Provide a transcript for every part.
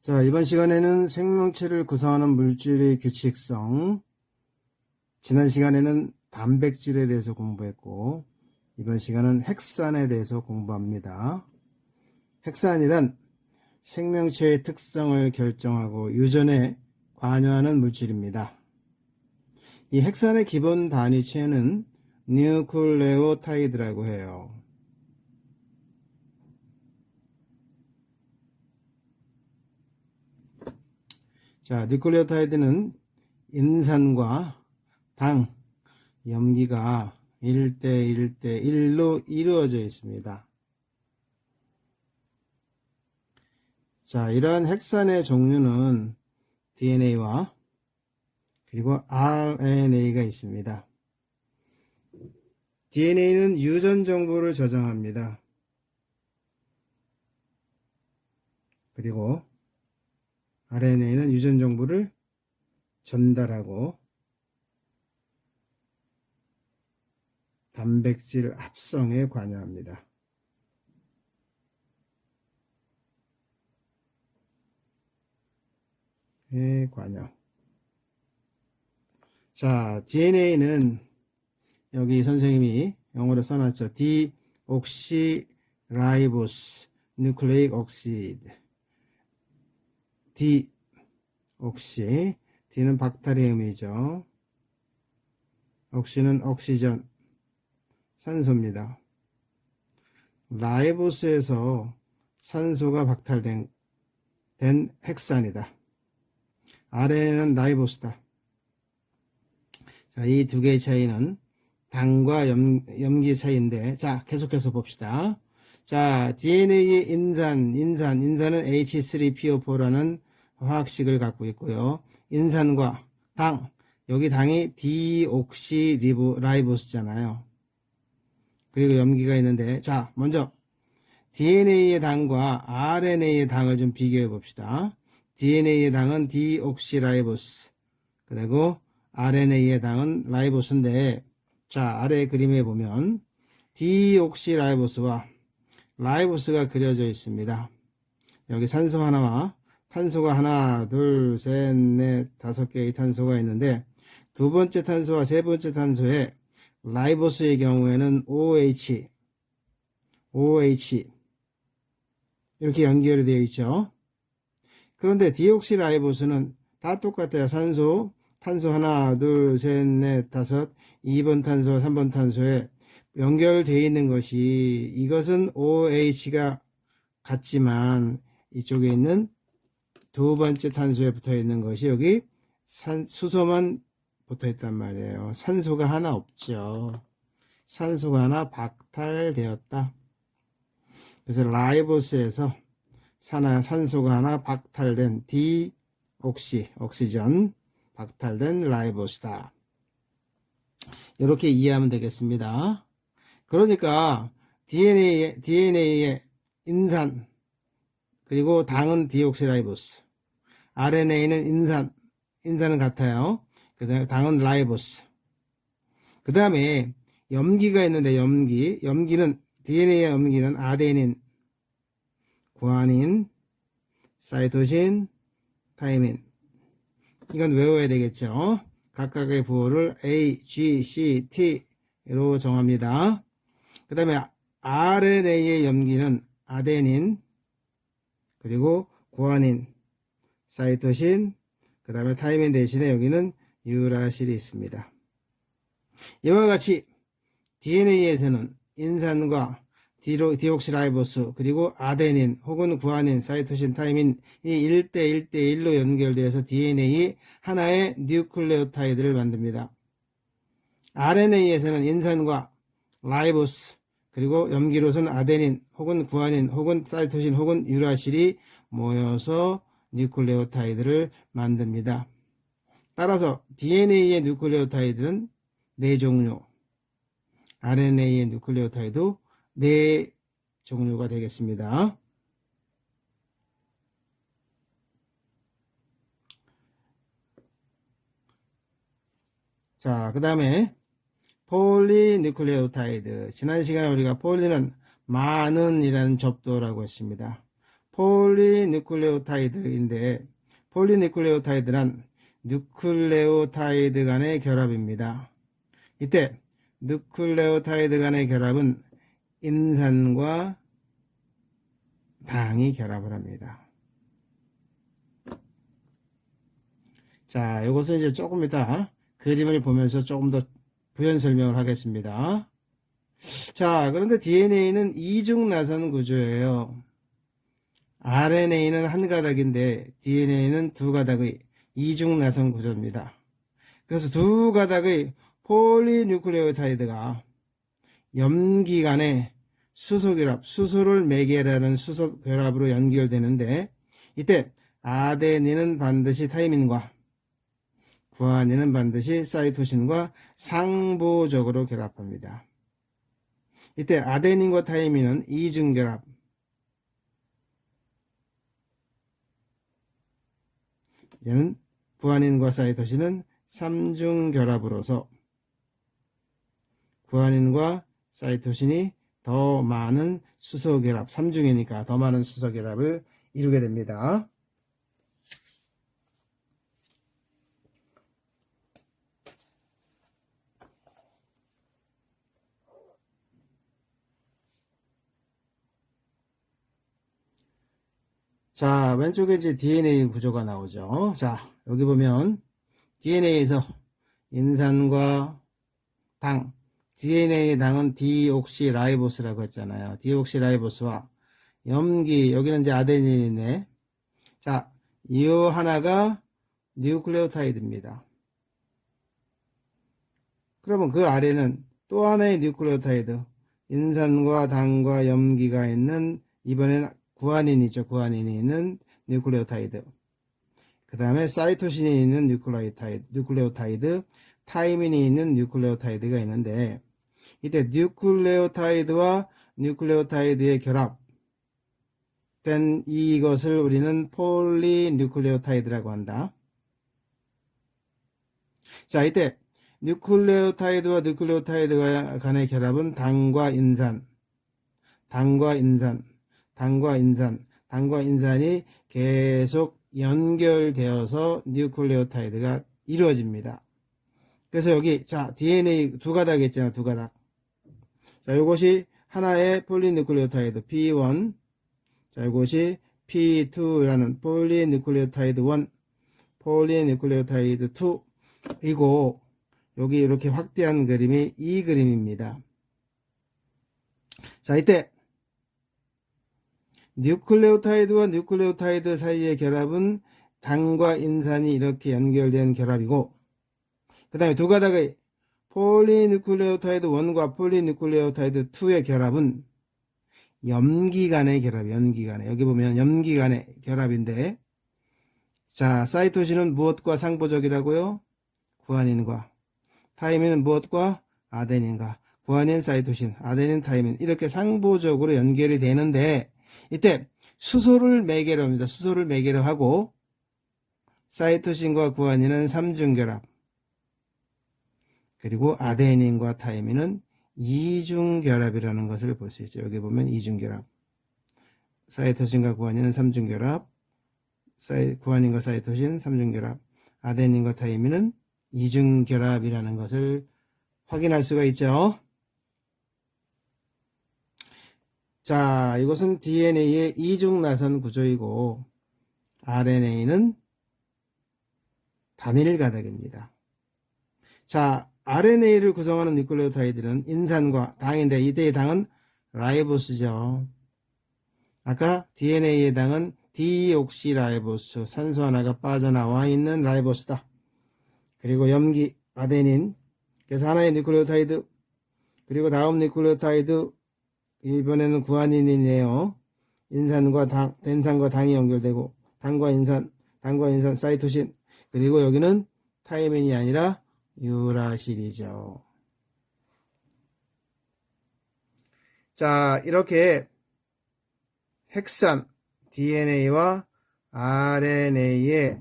자, 이번 시간에는 생명체를 구성하는 물질의 규칙성, 지난 시간에는 단백질에 대해서 공부했고, 이번 시간은 핵산에 대해서 공부합니다. 핵산이란 생명체의 특성을 결정하고 유전에 관여하는 물질입니다. 이 핵산의 기본 단위체는 뉴클레오타이드라고 해요. 자, 뉴클레오타이드는 인산과 당, 염기가 1대1대1로 이루어져 있습니다. 자, 이러한 핵산의 종류는 DNA와 그리고 RNA가 있습니다. DNA는 유전 정보를 저장합니다. 그리고 RNA는 유전 정보를 전달하고 단백질 합성에 관여합니다. 관여. 자, DNA는 여기 선생님이 영어로 써놨죠. 디옥시라이보스 누클레익 옥시드. 디옥시, D는 박탈의 의미죠. 옥시는 옥시전, 산소입니다. 라이보스에서 산소가 박탈된 핵산이다. RNA는 라이보스다. 자, 이 두 개의 차이는 당과 염기의 차이인데, 자, 계속해서 봅시다. 자, DNA의 인산은 H3PO4라는 화학식을 갖고 있고요. 인산과 당, 여기 당이 디옥시라이보스잖아요. 그리고 염기가 있는데, 자, 먼저 DNA의 당과 RNA의 당을 좀 비교해 봅시다. DNA의 당은 디옥시라이보스, 그리고 RNA의 당은 라이보스인데, 자, 아래 그림에 보면 디옥시라이보스와 라이보스가 그려져 있습니다. 여기 산소 하나와 탄소가 하나, 둘, 셋, 넷, 다섯 개의 탄소가 있는데, 두 번째 탄소와 세 번째 탄소에 라이보스의 경우에는 OH 이렇게 연결이 되어 있죠. 그런데 디옥시라이보스는 다 똑같아요. 탄소 하나, 둘, 셋, 넷, 다섯, 2번 탄소, 3번 탄소에 연결되어 있는 것이, 이것은 OH가 같지만 이쪽에 있는 두 번째 탄소에 붙어 있는 것이 여기 수소만 붙어 있단 말이에요. 산소가 하나 없죠. 산소가 하나 박탈되었다. 그래서 라이보스에서 산소가 하나 박탈된 옥시전, 박탈된 라이보스다. 이렇게 이해하면 되겠습니다. 그러니까 DNA의 인산, 그리고 당은 디옥시라이보스, RNA는 인산은 같아요. 그 다음에 당은 라이보스. 그 다음에 염기가 있는데, 염기는 DNA의 염기는 아데닌, 구아닌, 사이토신, 타이민. 이건 외워야 되겠죠. 각각의 부호를 A, G, C, T로 정합니다. 그 다음에 RNA의 염기는 아데닌, 그리고 구아닌, 사이토신, 그 다음에 타이민 대신에 여기는 유라실이 있습니다. 이와 같이 DNA에서는 인산과 디옥시라이보스, 그리고 아데닌 혹은 구아닌, 사이토신, 타이민이 1대1대1로 연결되어서 DNA 하나의 뉴클레오타이드를 만듭니다. RNA에서는 인산과 라이보스, 그리고 염기로서는 아데닌 혹은 구아닌 혹은 사이토신 혹은 유라실이 모여서 뉴클레오타이드를 만듭니다. 따라서 DNA의 뉴클레오타이드는 4종류, RNA의 뉴클레오타이드 4종류가 되겠습니다. 자, 그 다음에 폴리뉴클레오타이드. 지난 시간에 우리가 폴리는 많은이라는 접두어라고 했습니다. 폴리뉴클레오타이드인데 폴리뉴클레오타이드란 뉴클레오타이드 간의 결합입니다. 이때 뉴클레오타이드 간의 결합은 인산과 당이 결합을 합니다. 자, 이것은 이제 조금 이따 그림을 보면서 조금 더 부연 설명을 하겠습니다. 자, 그런데 DNA는 이중 나선 구조예요. RNA는 한 가닥인데 DNA는 두 가닥의 이중 나선 구조입니다. 그래서 두 가닥의 폴리뉴클레오타이드가 염기 간의 수소결합, 수소를 매개라는 수소결합으로 연결되는데 이때 아데닌은 반드시 타이민과 구아닌은 반드시 사이토신과 상보적으로 결합합니다. 이때 아데닌과 타이민은 이중결합, 얘는 구아닌과 사이토신은 삼중결합으로서 구아닌과 사이토신이 더 많은 수소결합, 3중이니까 더 많은 수소결합을 이루게 됩니다. 자, 왼쪽에 이제 DNA 구조가 나오죠. 자, 여기 보면 DNA에서 인산과 당, DNA 당은 디옥시라이보스라고 했잖아요. 디옥시라이보스와 염기, 여기는 이제 아데닌이네. 자, 이 하나가 뉴클레오타이드입니다. 그러면 그 아래는 또 하나의 뉴클레오타이드, 인산과 당과 염기가 있는, 이번에는 구아닌이죠. 구아닌이 있는 뉴클레오타이드. 그 다음에 사이토신이 있는 뉴클레오타이드, 타이민이 있는 뉴클레오타이드가 있는데, 이때 뉴클레오타이드와 뉴클레오타이드의 결합된 이것을 우리는 폴리뉴클레오타이드라고 한다. 자, 이때 뉴클레오타이드와 뉴클레오타이드 간의 결합은 당과 인산이 계속 연결되어서 뉴클레오타이드가 이루어집니다. 그래서 여기 자 DNA 두 가닥 있잖아요. 두 가닥. 자, 이것이 하나의 폴리뉴클레오타이드 P1, 자, 이것이 P2라는 폴리뉴클레오타이드 1, 폴리뉴클레오타이드 2 이고 여기 이렇게 확대한 그림이 이 그림입니다. 자, 이때 뉴클레오타이드와 뉴클레오타이드 사이의 결합은 당과 인산이 이렇게 연결된 결합이고, 그 다음에 두 가닥의 폴리뉴클레오타이드 1과 폴리뉴클레오타이드 2의 결합은 염기 간의 결합, 여기 보면 염기 간의 결합인데, 자, 사이토신은 무엇과 상보적이라고요? 구아닌과. 타이민은 무엇과? 아데닌과. 구아닌, 사이토신, 아데닌, 타이민 이렇게 상보적으로 연결이 되는데, 이때 수소를 매개로 합니다. 수소를 매개로 하고 사이토신과 구아닌은 삼중결합, 그리고 아데닌과 타이민은 이중결합이라는 것을 볼 수 있죠. 여기 보면 이중결합, 사이토신과 구아닌은 삼중결합, 구아닌과 사이토신 삼중결합, 아데닌과 타이민은 이중결합이라는 것을 확인할 수가 있죠. 자, 이것은 DNA의 이중나선 구조이고 RNA는 단일 가닥입니다. 자, RNA를 구성하는 뉴클레오타이드는 인산과 당인데 이때의 당은 라이보스죠. 아까 DNA의 당은 디옥시라이보스, 산소 하나가 빠져나와 있는 라이보스다. 그리고 염기, 아데닌, 그래서 하나의 뉴클레오타이드, 그리고 다음 뉴클레오타이드, 이번에는 구아닌이네요. 인산과 당이 연결되고 당과 인산, 사이토신, 그리고 여기는 타이민이 아니라 유라실이죠. 자, 이렇게 핵산 DNA와 RNA의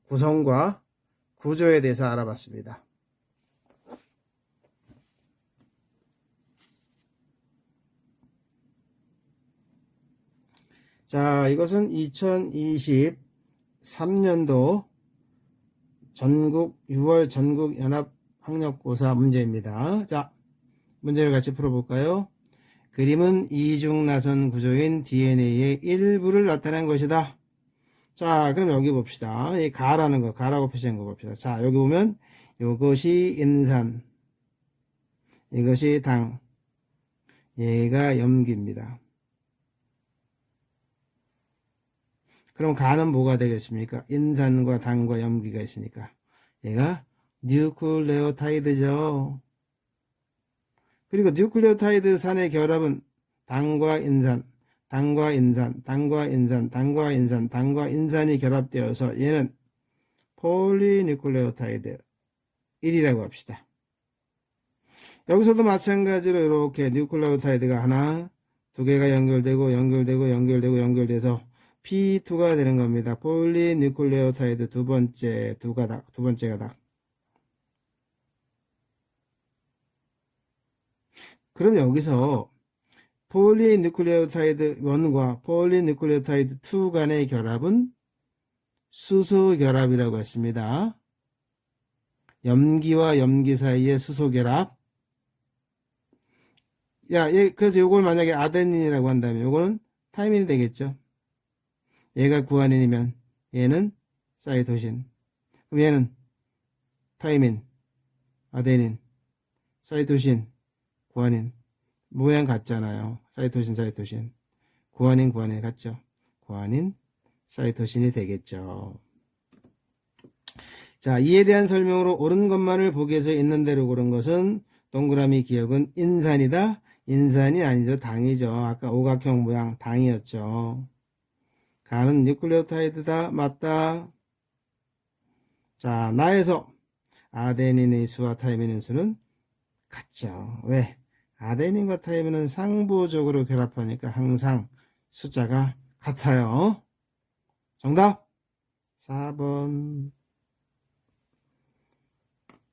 구성과 구조에 대해서 알아봤습니다. 자, 이것은 2023년도 전국 6월 전국 연합 학력고사 문제입니다. 자, 문제를 같이 풀어볼까요? 그림은 이중나선 구조인 DNA의 일부를 나타낸 것이다. 자, 그럼 여기 봅시다. 이 가라는 거, 가라고 표시한 거 봅시다. 자, 여기 보면 이것이 인산, 이것이 당, 얘가 염기입니다. 그럼 가는 뭐가 되겠습니까? 인산과 당과 염기가 있으니까 얘가 뉴클레오타이드죠. 그리고 뉴클레오타이드 산의 결합은 당과 인산, 당과 인산, 당과 인산, 당과 인산, 당과 인산이 결합되어서 얘는 폴리뉴클레오타이드 1이라고 합시다. 여기서도 마찬가지로 이렇게 뉴클레오타이드가 하나, 두 개가 연결돼서 P2가 되는 겁니다. 폴리뉴클레오타이드 두 번째 가닥. 그럼 여기서 폴리뉴클레오타이드 1과 폴리뉴클레오타이드 2 간의 결합은 수소 결합이라고 했습니다. 염기와 염기 사이의 수소 결합. 그래서 요걸 만약에 아데닌이라고 한다면 요거는 타이민이 되겠죠. 얘가 구아닌이면 얘는 사이토신. 그럼 얘는 타이민, 아데닌, 사이토신, 구아닌. 모양 같잖아요. 사이토신. 구아닌 같죠. 구아닌, 사이토신이 되겠죠. 자, 이에 대한 설명으로 옳은 것만을 보기에서 있는 대로 고른 것은 동그라미 기억은 인산이다. 인산이 아니죠. 당이죠. 아까 오각형 모양 당이었죠. 가는 뉴클레오타이드다. 맞다. 자, 나에서 아데닌의 수와 타이민의 수는 같죠. 왜? 아데닌과 타이민은 상부적으로 결합하니까 항상 숫자가 같아요. 정답 4번.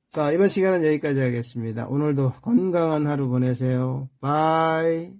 자, 이번 시간은 여기까지 하겠습니다. 오늘도 건강한 하루 보내세요. 바이.